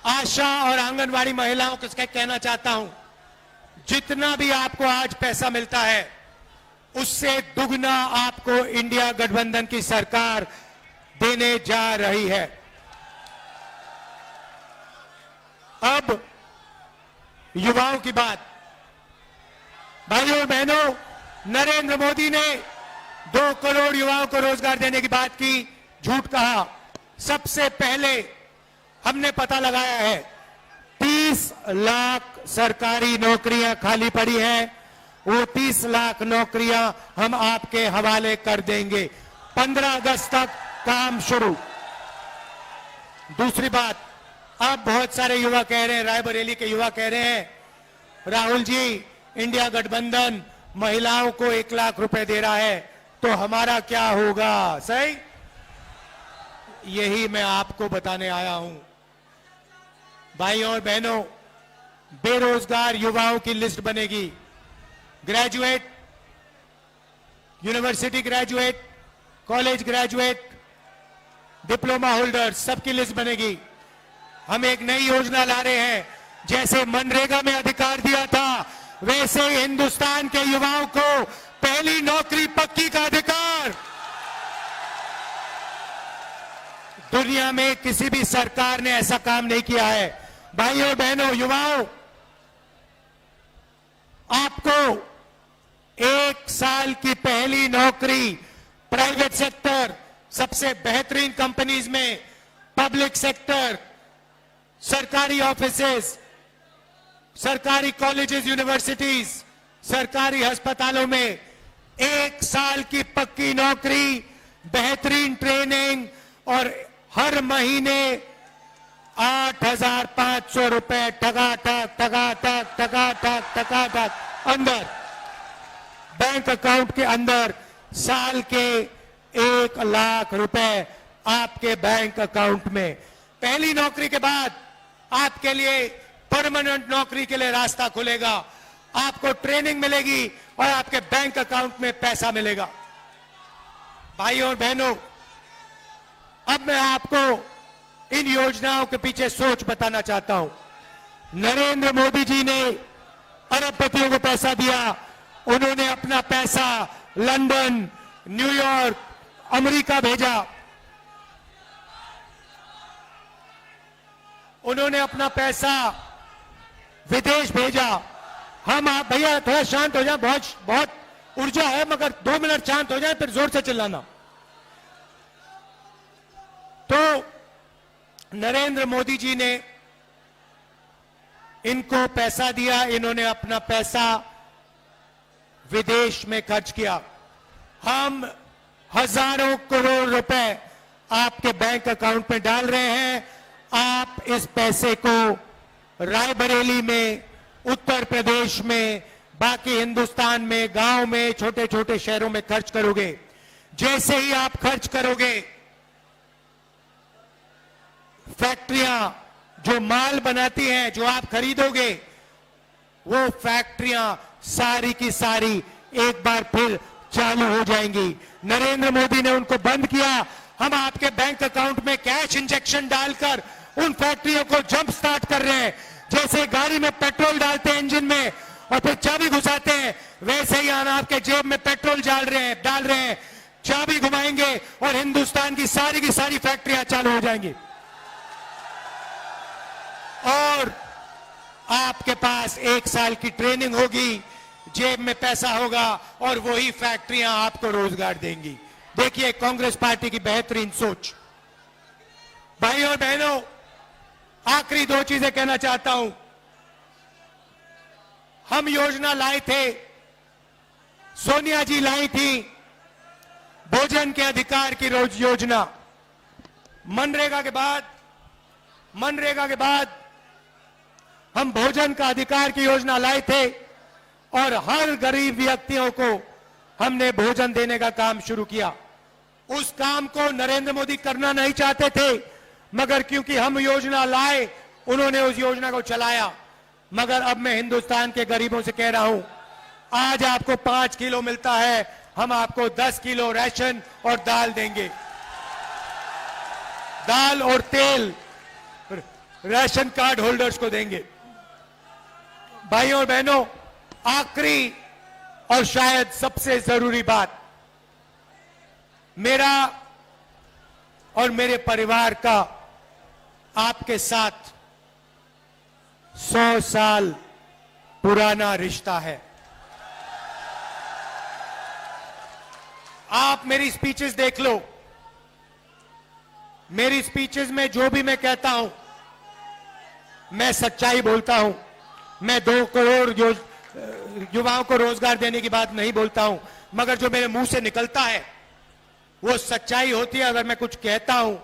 आशा और आंगनवाड़ी महिलाओं को कहना चाहता हूं, जितना भी आपको आज पैसा मिलता है उससे दुगना आपको इंडिया गठबंधन की सरकार देने जा रही है। अब युवाओं की बात। भाइयों और बहनों, नरेंद्र मोदी ने 2 करोड़ युवाओं को रोजगार देने की बात की, झूठ कहा। सबसे पहले हमने पता लगाया है 30 लाख सरकारी नौकरियां खाली पड़ी हैं, वो 30 लाख नौकरियां हम आपके हवाले कर देंगे। 15 अगस्त तक काम शुरू। दूसरी बात, अब बहुत सारे युवा कह रहे हैं, रायबरेली के युवा कह रहे हैं, राहुल जी इंडिया गठबंधन महिलाओं को 1 लाख रुपए दे रहा है तो हमारा क्या होगा? सही, यही मैं आपको बताने आया हूं। भाइयों और बहनों, बेरोजगार युवाओं की लिस्ट बनेगी। Graduate, university graduate, college graduate, diploma holder, सबकी लिस्ट बनेगी। हम एक नई योजना ला रहे हैं, जैसे मनरेगा में अधिकार दिया था वैसे हिंदुस्तान के युवाओं को पहली नौकरी पक्की का अधिकार। दुनिया में किसी भी सरकार ने ऐसा काम नहीं किया है। भाइयों बहनों, युवाओं, आपको 1 साल की पहली नौकरी प्राइवेट सेक्टर, सबसे बेहतरीन कंपनीज में, पब्लिक सेक्टर, सरकारी ऑफिसेस, सरकारी कॉलेजेस, यूनिवर्सिटीज, सरकारी अस्पतालों में 1 साल की पक्की नौकरी, बेहतरीन ट्रेनिंग और हर महीने 8,500 रुपए टकाटक अंदर बैंक अकाउंट के अंदर, साल के 1 लाख रुपए आपके बैंक अकाउंट में। पहली नौकरी के बाद आपके लिए परमानेंट नौकरी के लिए रास्ता खुलेगा। आपको ट्रेनिंग मिलेगी और आपके बैंक अकाउंट में पैसा मिलेगा। भाइयों और बहनों, अब मैं आपको इन योजनाओं के पीछे सोच बताना चाहता हूं। नरेंद्र मोदी जी ने अरबपतियों को पैसा दिया। उन्होंने अपना पैसा लंदन, न्यूयॉर्क, अमेरिका भेजा। उन्होंने अपना पैसा विदेश भेजा। हम, आप भैया थोड़ा शांत हो जाए, बहुत ऊर्जा है, मगर 2 मिनट शांत हो जाए फिर जोर से चिल्लाना। तो नरेंद्र मोदी जी ने इनको पैसा दिया, इन्होंने अपना पैसा विदेश में खर्च किया। हम हजारों करोड़ रुपए आपके बैंक अकाउंट में डाल रहे हैं। आप इस पैसे को रायबरेली में, उत्तर प्रदेश में, बाकी हिंदुस्तान में, गांव में, छोटे छोटे शहरों में खर्च करोगे। जैसे ही आप खर्च करोगे, फैक्ट्रियां जो माल बनाती हैं, जो आप खरीदोगे, वो फैक्ट्रियां सारी की सारी एक बार फिर चालू हो जाएंगी। नरेंद्र मोदी ने उनको बंद किया। हम आपके बैंक अकाउंट में कैश इंजेक्शन डालकर उन फैक्ट्रियों को जंप स्टार्ट कर रहे हैं। जैसे गाड़ी में पेट्रोल डालते हैं इंजन में और फिर चाबी घुसाते हैं, वैसे ही हम आपके जेब में पेट्रोल डाल रहे हैं, चाबी घुमाएंगे और हिंदुस्तान की सारी फैक्ट्रियां चालू हो जाएंगी। और आपके पास 1 साल की ट्रेनिंग होगी, जेब में पैसा होगा और वही फैक्ट्रियां आपको रोजगार देंगी। देखिए कांग्रेस पार्टी की बेहतरीन सोच। भाइयों और बहनों, आखिरी 2 चीजें कहना चाहता हूं। हम योजना लाए थे, सोनिया जी लाई थी, भोजन के अधिकार की योजना। मनरेगा के बाद हम भोजन का अधिकार की योजना लाए थे और हर गरीब व्यक्तियों को हमने भोजन देने का काम शुरू किया। उस काम को नरेंद्र मोदी करना नहीं चाहते थे, मगर क्योंकि हम योजना लाए, उन्होंने उस योजना को चलाया। मगर अब मैं हिंदुस्तान के गरीबों से कह रहा हूं, आज आपको 5 किलो मिलता है, हम आपको 10 किलो राशन और दाल देंगे। दाल और तेल राशन कार्ड होल्डर्स को देंगे। भाइयों और बहनों, आखिरी और शायद सबसे जरूरी बात, मेरा और मेरे परिवार का आपके साथ 100 साल पुराना रिश्ता है। आप मेरी स्पीचेस देख लो। मेरी स्पीचेस में जो भी मैं कहता हूं, मैं सच्चाई बोलता हूं। मैं 2 करोड़ युवाओं को रोजगार देने की बात नहीं बोलता हूं, मगर जो मेरे मुंह से निकलता है वो सच्चाई होती है। अगर मैं कुछ कहता हूं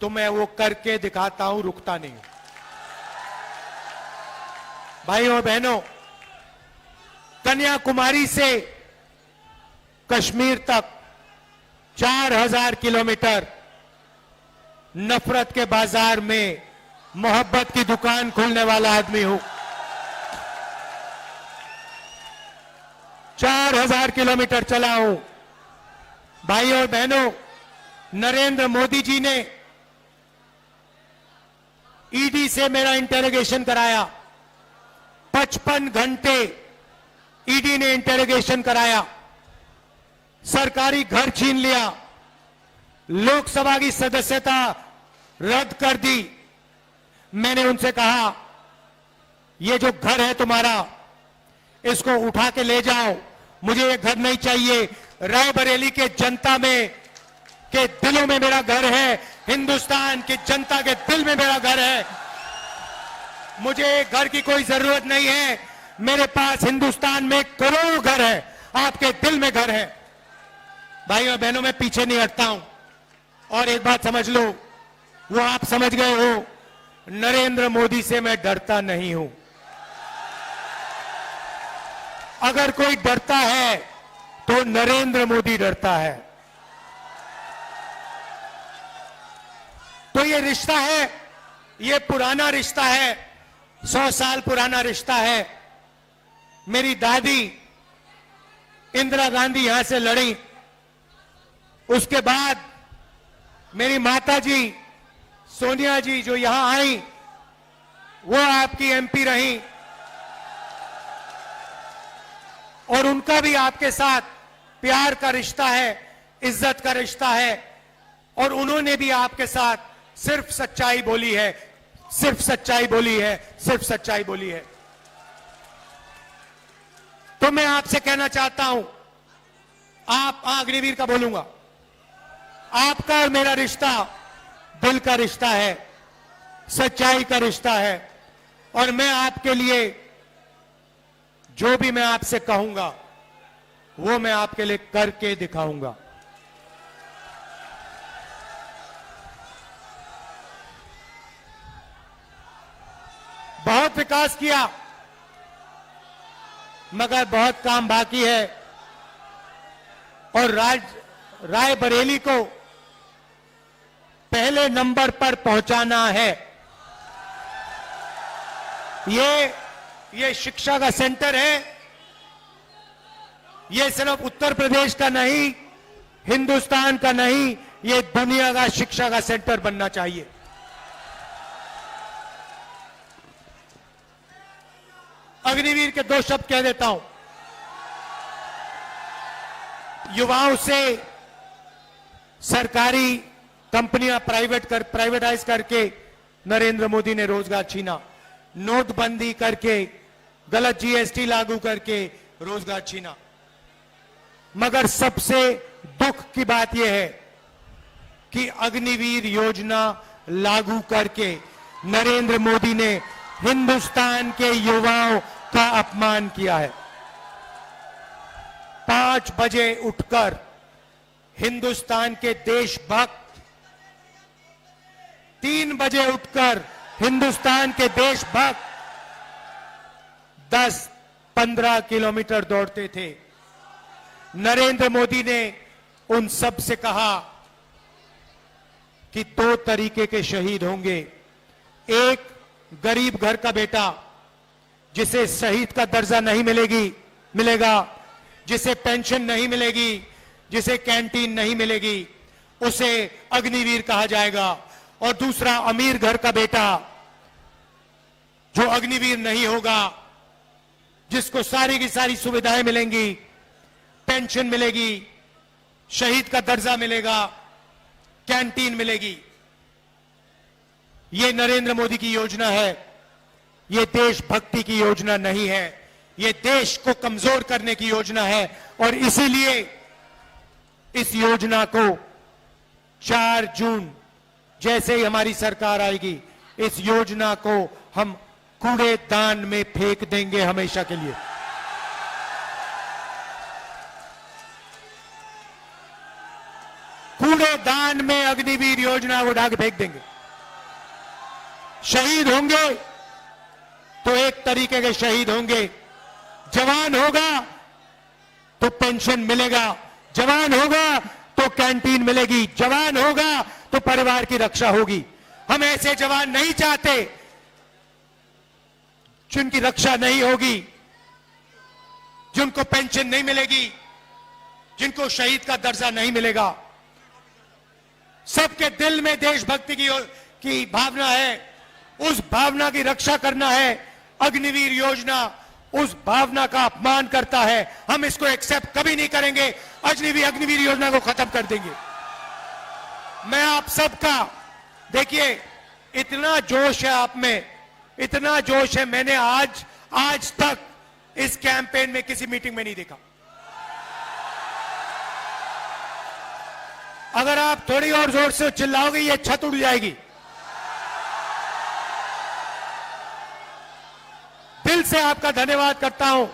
तो मैं वो करके दिखाता हूं, रुकता नहीं हूं। भाइयों और बहनों, कन्याकुमारी से कश्मीर तक 4000 किलोमीटर नफरत के बाजार में मोहब्बत की दुकान खोलने वाला आदमी हूं। 4000 किलोमीटर चला हूं। भाइयों और बहनों, नरेंद्र मोदी जी ने ईडी से मेरा इंटेरोगेशन कराया। 55 घंटे ईडी ने इंटेरोगेशन कराया। सरकारी घर छीन लिया, लोकसभा की सदस्यता रद्द कर दी। मैंने उनसे कहा, ये जो घर है तुम्हारा, इसको उठा के ले जाओ, मुझे ये घर नहीं चाहिए। रायबरेली के जनता में के दिलों में मेरा घर है, हिंदुस्तान की जनता के दिल में मेरा घर है। मुझे घर की कोई जरूरत नहीं है। मेरे पास हिंदुस्तान में करोड़ों घर है, आपके दिल में घर है। भाइयों और बहनों, मैं पीछे नहीं हटता हूं। और एक बात समझ लो, वो आप समझ गए हो, नरेंद्र मोदी से मैं डरता नहीं हूं। अगर कोई डरता है तो नरेंद्र मोदी डरता है। तो ये रिश्ता है, ये पुराना रिश्ता है, 100 साल पुराना रिश्ता है। मेरी दादी इंदिरा गांधी यहां से लड़ी, उसके बाद मेरी माता जी सोनिया जी जो यहां आई, वो आपकी एमपी रही और उनका भी आपके साथ प्यार का रिश्ता है, इज्जत का रिश्ता है। और उन्होंने भी आपके साथ सिर्फ सच्चाई बोली है, सिर्फ सच्चाई बोली है, सिर्फ सच्चाई बोली है। तो मैं आपसे कहना चाहता हूं, आप अग्निवीर का बोलूंगा, आपका और मेरा रिश्ता दिल का रिश्ता है, सच्चाई का रिश्ता है। और मैं आपके लिए जो भी मैं आपसे कहूंगा वो मैं आपके लिए करके दिखाऊंगा। बहुत विकास किया, मगर बहुत काम बाकी है और रायबरेली को पहले नंबर पर पहुंचाना है। ये शिक्षा का सेंटर है। ये सिर्फ उत्तर प्रदेश का नहीं, हिंदुस्तान का नहीं, ये दुनिया का शिक्षा का सेंटर बनना चाहिए। अग्निवीर के 2 शब्द कह देता हूं। युवाओं से सरकारी कंपनियां प्राइवेटाइज करके नरेंद्र मोदी ने रोजगार छीना, नोटबंदी करके, गलत जीएसटी लागू करके रोजगार छीना। मगर सबसे दुख की बात यह है कि अग्निवीर योजना लागू करके नरेंद्र मोदी ने हिंदुस्तान के युवाओं का अपमान किया है। 5 बजे उठकर हिंदुस्तान के देशभक्त 3 बजे उठकर हिंदुस्तान के देशभक्त 10-15 किलोमीटर दौड़ते थे। नरेंद्र मोदी ने उन सब से कहा कि 2 तरीके के शहीद होंगे। एक, गरीब घर का बेटा जिसे शहीद का दर्जा नहीं मिलेगा, जिसे पेंशन नहीं मिलेगी, जिसे कैंटीन नहीं मिलेगी, उसे अग्निवीर कहा जाएगा। और दूसरा, अमीर घर का बेटा जो अग्निवीर नहीं होगा, जिसको सारी की सारी सुविधाएं मिलेंगी, पेंशन मिलेगी, शहीद का दर्जा मिलेगा, कैंटीन मिलेगी। ये नरेंद्र मोदी की योजना है। ये देशभक्ति की योजना नहीं है। ये देश को कमजोर करने की योजना है। और इसीलिए इस योजना को 4 जून जैसे ही हमारी सरकार आएगी, इस योजना को हम कूड़ेदान में फेंक देंगे हमेशा के लिए। कूड़ेदान में अग्निवीर योजना को ढाक फेंक देंगे। शहीद होंगे तो एक तरीके के शहीद होंगे। जवान होगा तो पेंशन मिलेगा, जवान होगा तो कैंटीन मिलेगी, जवान होगा तो परिवार की रक्षा होगी। हम ऐसे जवान नहीं चाहते जिनकी रक्षा नहीं होगी, जिनको पेंशन नहीं मिलेगी, जिनको शहीद का दर्जा नहीं मिलेगा। सबके दिल में देशभक्ति की भावना है। उस भावना की रक्षा करना है। अग्निवीर योजना उस भावना का अपमान करता है। हम इसको एक्सेप्ट कभी नहीं करेंगे। अग्निवीर योजना को खत्म कर देंगे। मैं आप सबका, देखिए, इतना जोश है आप में, इतना जोश है, मैंने आज तक इस कैंपेन में किसी मीटिंग में नहीं देखा। अगर आप थोड़ी और जोर से चिल्लाओगे ये छत उड़ जाएगी। दिल से आपका धन्यवाद करता हूं।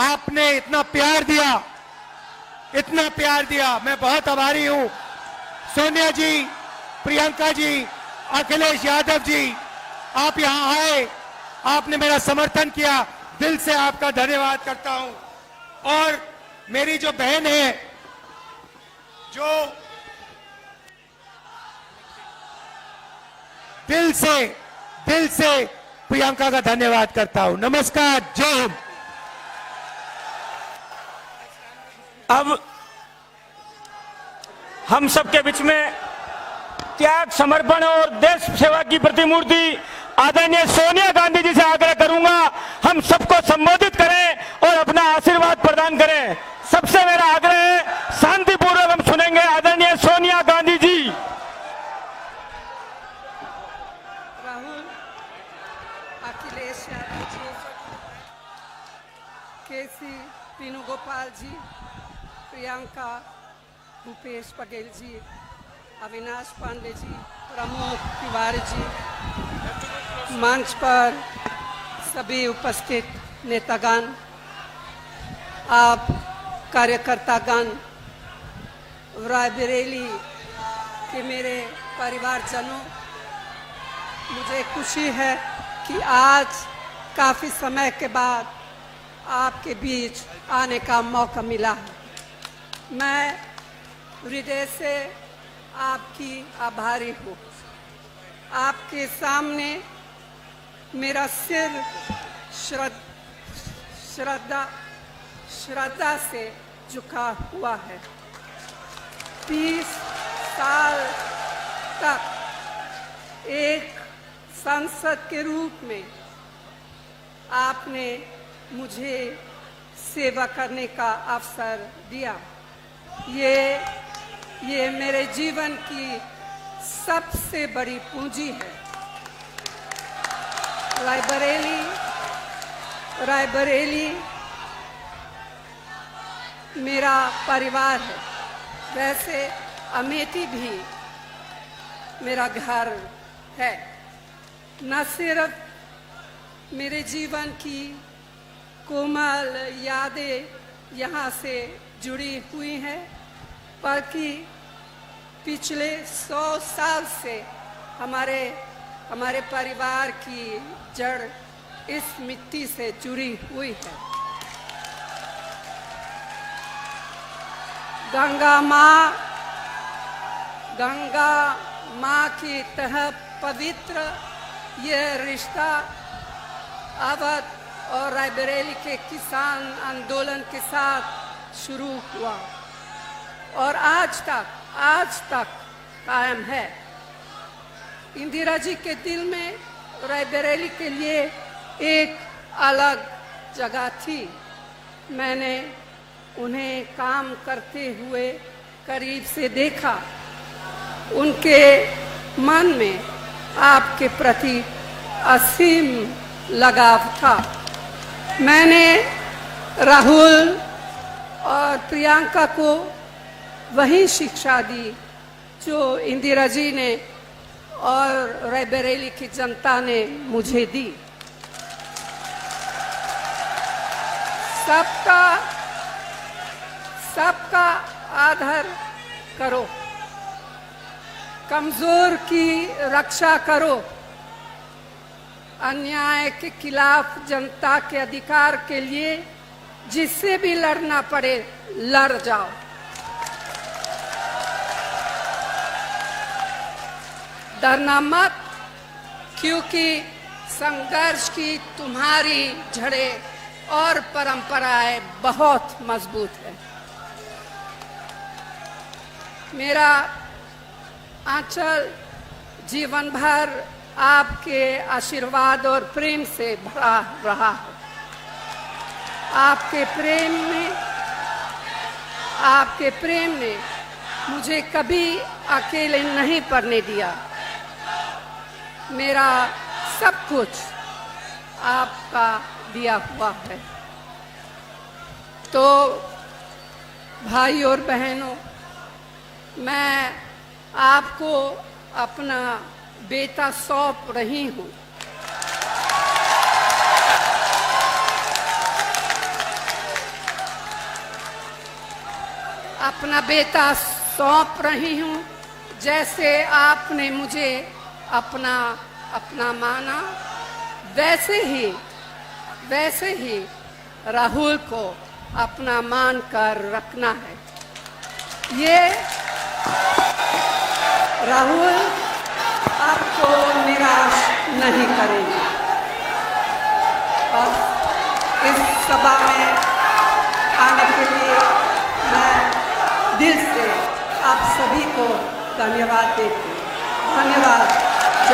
आपने इतना प्यार दिया, इतना प्यार दिया। मैं बहुत आभारी हूं। सोनिया जी, प्रियंका जी, अखिलेश यादव जी, आप यहां आए, आपने मेरा समर्थन किया। दिल से आपका धन्यवाद करता हूं। और मेरी जो बहन है, जो दिल से प्रियंका का धन्यवाद करता हूं। नमस्कार, जय हिंद। अब हम सबके बीच में त्याग, समर्पण और देश सेवा की प्रतिमूर्ति आदरणीय सोनिया गांधी जी से आग्रह करूंगा, हम सबको संबोधित करें और अपना आशीर्वाद प्रदान करें। सबसे मेरा आग्रह है, शांतिपूर्वक हम सुनेंगे आदरणीय सोनिया गांधी जी। राहुल, अखिलेश यादव जी, केसी वेणुगोपाल जी, प्रियंका, भूपेश बघेल जी, अविनाश पांडे जी, प्रमोद तिवारी जी, मंच पर सभी उपस्थित नेतागण, आप कार्यकर्तागण, रायबरेली के मेरे परिवारजनों, मुझे खुशी है कि आज काफ़ी समय के बाद आपके बीच आने का मौका मिला है। मैं हृदय से आपकी आभारी हूँ। आपके सामने मेरा सिर श्रद्धा से झुका हुआ है। 30 साल तक एक सांसद के रूप में आपने मुझे सेवा करने का अवसर दिया। ये मेरे जीवन की सबसे बड़ी पूंजी है। रायबरेली मेरा परिवार है, वैसे अमेठी भी मेरा घर है। न सिर्फ मेरे जीवन की कोमल यादें यहाँ से जुड़ी हुई हैं, बल्कि पिछले 100 साल से हमारे परिवार की जड़ इस मिट्टी से जुड़ी हुई है। गंगा माँ की तरह पवित्र यह रिश्ता अवध और रायबरेली के किसान आंदोलन के साथ शुरू हुआ और आज तक कायम है। इंदिरा जी के दिल में रायबरेली के लिए एक अलग जगह थी। मैंने उन्हें काम करते हुए करीब से देखा। उनके मन में आपके प्रति असीम लगाव था। मैंने राहुल और प्रियंका को वही शिक्षा दी जो इंदिरा जी ने और रायबरेली की जनता ने मुझे दी। सबका आदर करो, कमजोर की रक्षा करो, अन्याय के खिलाफ जनता के अधिकार के लिए जिससे भी लड़ना पड़े लड़ जाओ। डरना मत, क्योंकि संघर्ष की तुम्हारी जड़ें और परंपराएं बहुत मजबूत है। मेरा आंचल जीवन भर आपके आशीर्वाद और प्रेम से भरा रहा है। आपके प्रेम ने मुझे कभी अकेले नहीं पड़ने दिया। मेरा सब कुछ आपका दिया हुआ है। तो भाई और बहनों, मैं आपको अपना बेटा सौंप रही हूँ। अपना बेटा सौंप रही हूँ, जैसे आपने मुझे अपना माना, वैसे ही राहुल को अपना मान कर रखना है। ये राहुल आपको निराश नहीं करेंगे। और इस सभा में आने के लिए मैं दिल से आप सभी को धन्यवाद देती हूँ। धन्यवाद।